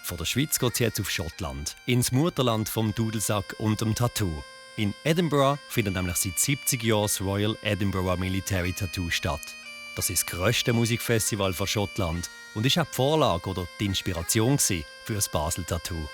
Von der Schweiz geht es jetzt auf Schottland, ins Mutterland vom Dudelsack und dem Tattoo. In Edinburgh findet nämlich seit 70 Jahren das Royal Edinburgh Military Tattoo statt. Das ist das grösste Musikfestival von Schottland und ist auch die Vorlage oder die Inspiration für das Basel Tattoo.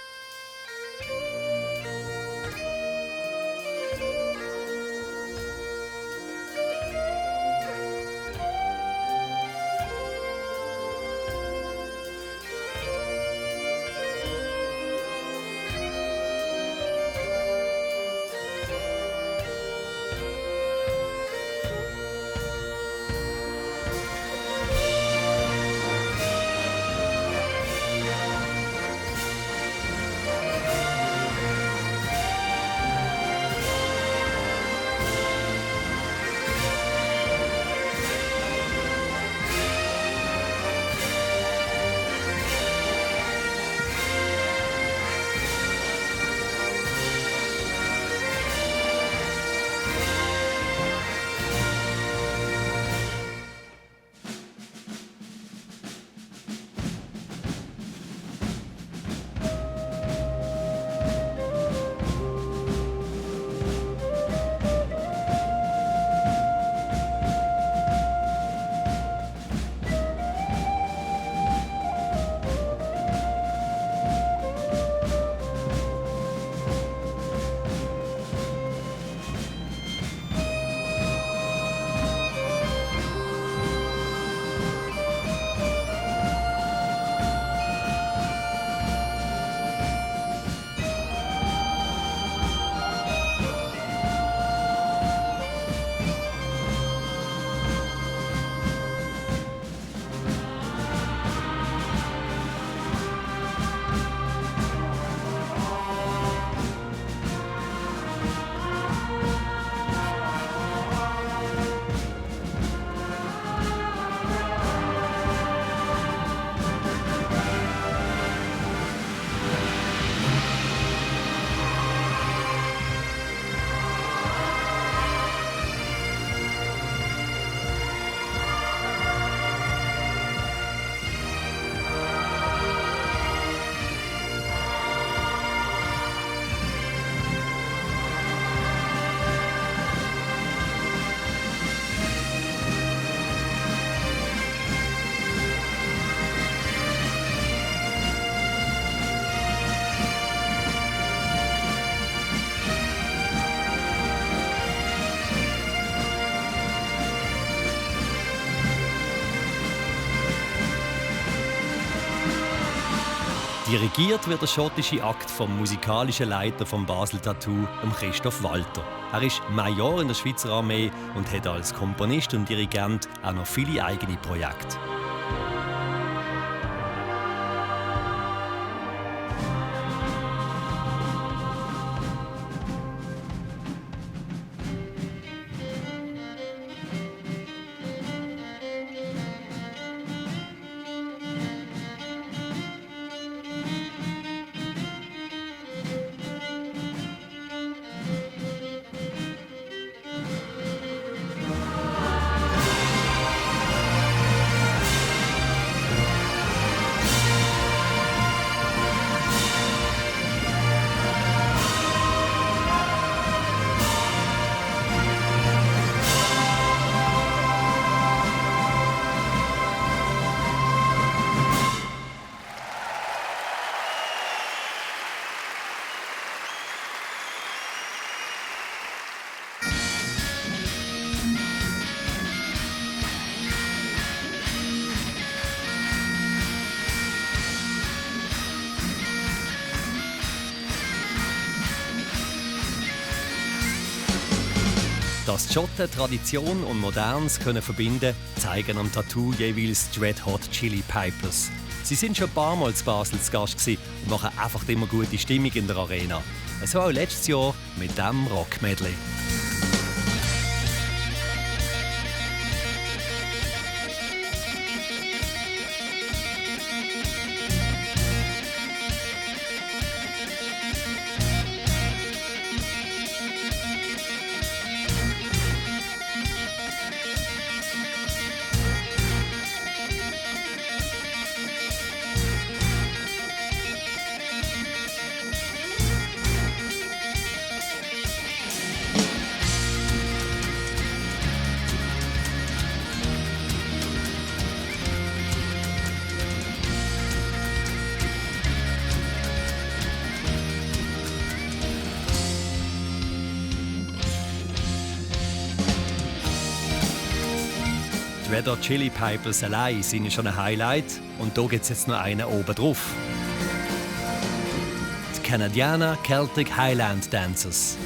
Dirigiert wird der schottische Akt vom musikalischen Leiter vom Basel Tattoo, Christoph Walter. Er ist Major in der Schweizer Armee und hat als Komponist und Dirigent auch noch viele eigene Projekte. Dass die Schotten Tradition und Modernes können verbinden, zeigen am Tattoo jeweils die Red Hot Chili Peppers. Sie sind schon ein paar Mal zu Basel zu Gast und machen einfach immer gute Stimmung in der Arena. So auch letztes Jahr mit diesem Rock-Medley. Red Hot Chili Peppers allein sind schon ein Highlight und da gibt es jetzt noch einen oben drauf. Die Canadiana Celtic Highland Dancers.